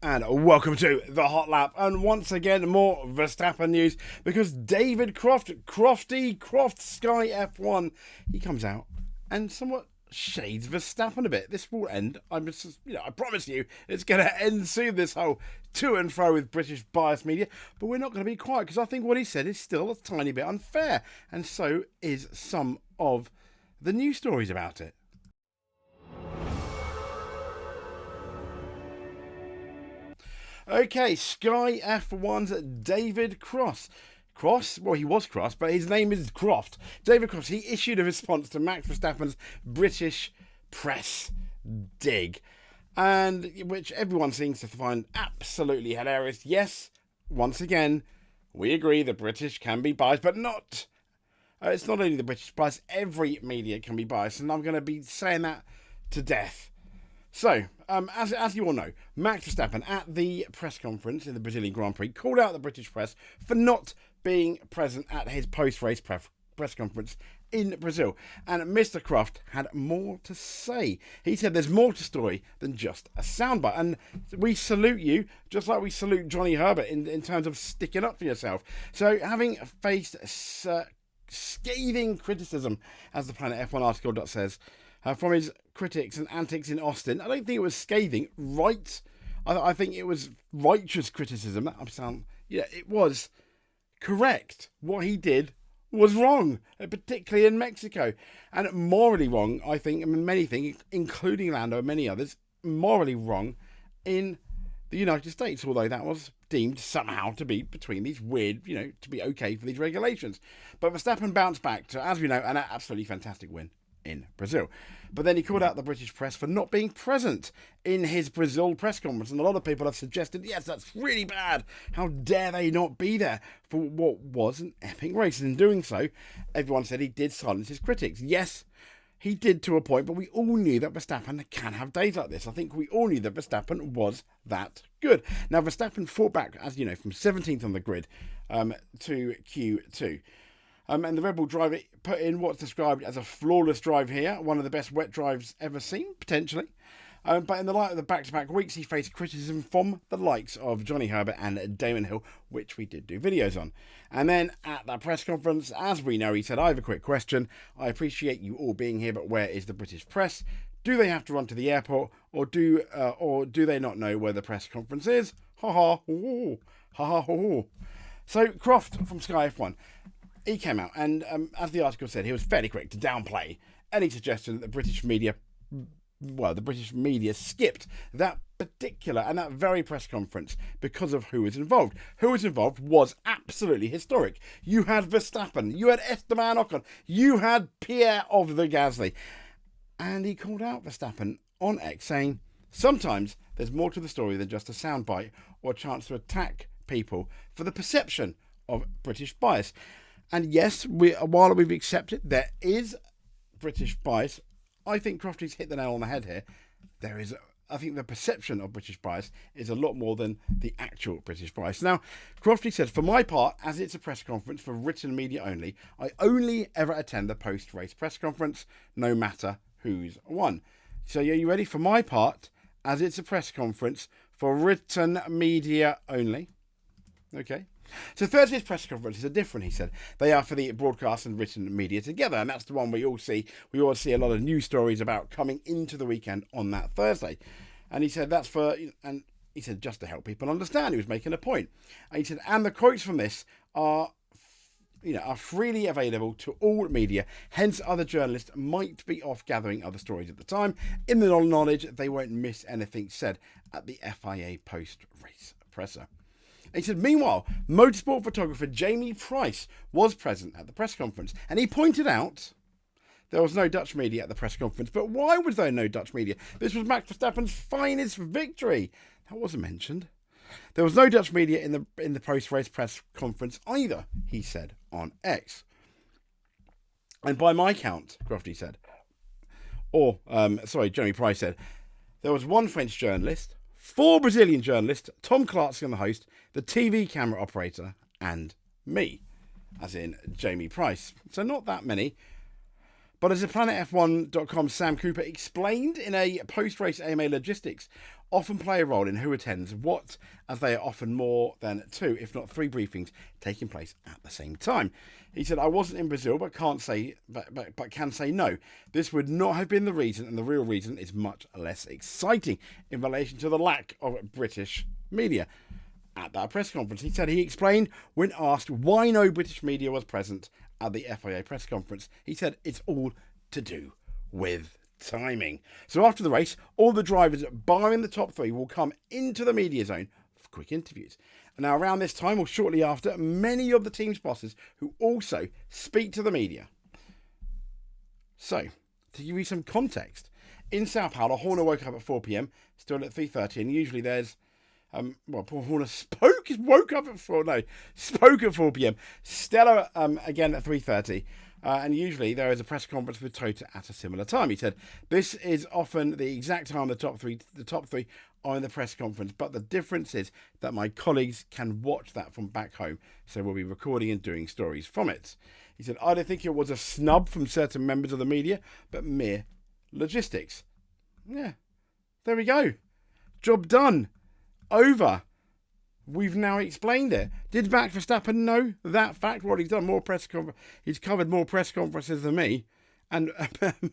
And welcome to the Hot Lap, and once again more Verstappen news, because David Croft, Croft Sky F1, he comes out and somewhat shades Verstappen a bit. This will end, I promise you, it's going to end soon, this whole to and fro with British bias media, but we're not going to be quiet, because I think what he said is still a tiny bit unfair, and so is some of the news stories about it. Okay, Sky F1's David Croft. Well, he was Cross, but his name is Croft. David Croft, he issued a response to Max Verstappen's British Press dig, and which everyone seems to find absolutely hilarious. Yes, once again, we agree the British can be biased, but not... it's not only the British bias, every media can be biased, and I'm going to be saying that to death. So, as you all know, Max Verstappen at the press conference in the Brazilian Grand Prix called out the British press for not being present at his post-race press conference in Brazil. And Mr. Croft had more to say. He said there's more to the story than just a soundbite. And we salute you, just like we salute Johnny Herbert in terms of sticking up for yourself. So, having faced scathing criticism, as the Planet F1 article says, from his critics and antics in Austin, I don't think it was scathing, right? I think it was righteous criticism. It was correct. What he did was wrong, particularly in Mexico. And morally wrong, I think, many things, including Lando and many others, morally wrong in the United States, although that was deemed somehow to be between these weird, to be okay for these regulations. But Verstappen bounced back to, as we know, an absolutely fantastic win in Brazil. But then he called out the British press for not being present in his Brazil press conference, and a lot of people have suggested, yes, that's really bad, how dare they not be there for what was an epic race. And in doing so, everyone said he did silence his critics. Yes, he did to a point, but we all knew that Verstappen can have days like this. I think we all knew that Verstappen was that good. Now, Verstappen fought back, as you know, from 17th on the grid to Q2. And the Red Bull driver put in what's described as a flawless drive here, one of the best wet drives ever seen, potentially. But in the light of the back-to-back weeks, he faced criticism from the likes of Johnny Herbert and Damon Hill, which we did do videos on. And then at that press conference, as we know, he said, I have a quick question. I appreciate you all being here, but where is the British press? Do they have to run to the airport, or do they not know where the press conference is? Ha ha, ooh, ha ha, ooh. So Croft from Sky F1, he came out and, as the article said, he was fairly quick to downplay any suggestion that the British media skipped that particular and that very press conference because of who was involved. Who was involved was absolutely historic. You had Verstappen, you had Esteban Ocon, you had Pierre of the Gasly. And he called out Verstappen on X, saying, sometimes there's more to the story than just a soundbite or a chance to attack people for the perception of British bias. And yes, while we've accepted there is British bias, I think Crofty's hit the nail on the head here. I think the perception of British bias is a lot more than the actual British bias. Now, Crofty said, for my part, as it's a press conference for written media only, I only ever attend the post-race press conference, no matter who's won. So are you ready? For my part, as it's a press conference for written media only. Okay. So Thursday's press conferences are different, he said. They are for the broadcast and written media together, and that's the one we all see. We all see a lot of news stories about coming into the weekend on that Thursday. And he said that's for, and he said just to help people understand. He was making a point. And he said, and the quotes from this are freely available to all media. Hence, other journalists might be off gathering other stories at the time, in the knowledge they won't miss anything said at the FIA post-race presser. He said, meanwhile, motorsport photographer Jamie Price was present at the press conference, and he pointed out there was no Dutch media at the press conference. But why was there no Dutch media? This was Max Verstappen's finest victory. That wasn't mentioned. There was no Dutch media in the post-race press conference either, he said on X. And by my count, Crofty said, Jamie Price said, there was one French journalist, 4 Brazilian journalists, Tom Clarkson, the host, the TV camera operator, and me, as in Jamie Price. So not that many. But as the PlanetF1.com Sam Cooper explained in a post-race AMA logistics, often play a role in who attends what, as they are often more than 2, if not 3 briefings taking place at the same time. He said, I wasn't in Brazil, but can say no. This would not have been the reason, and the real reason is much less exciting in relation to the lack of British media. At that press conference, he said he explained when asked why no British media was present at the FIA press conference. He said it's all to do with timing. So after the race, all the drivers, barring the top 3, will come into the media zone for quick interviews. And now around this time, or shortly after, many of the team's bosses who also speak to the media. So, to give you some context, in Sao Paulo, Horner woke up at 4 p.m, still at 3:30, and usually there's Paul Horner spoke at 4 p.m. Stella again at 3:30, and usually there is a press conference with Tota at a similar time. He said this is often the exact time the top three are in the press conference, but the difference is that my colleagues can watch that from back home, so we'll be recording and doing stories from it. He said, I don't think it was a snub from certain members of the media, but mere logistics. Yeah, there we go. Job done. Over. We've now explained it. Did Max Verstappen know that fact? Well, he's done more he's covered more press conferences than me, and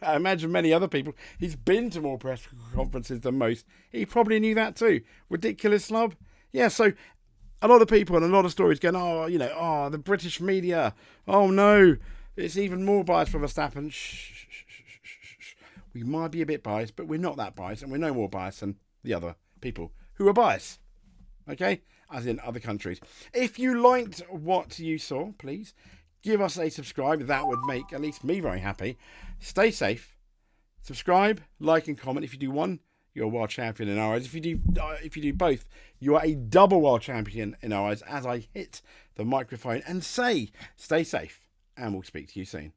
I imagine many other people. He's been to more press conferences than most. He probably knew that too. Ridiculous snub. Yeah. So a lot of people and a lot of stories going, the British media. Oh no, it's even more biased for Verstappen. Shh. We might be a bit biased, but we're not that biased, and we're no more biased than the other people who are biased, okay, as in other countries. If you liked what you saw, please give us a subscribe. That would make at least me very happy. Stay safe. Subscribe, like, and comment. If you do one, you're a world champion in our eyes. If you do both, you are a double world champion in our eyes. As I hit the microphone and say, stay safe, and we'll speak to you soon.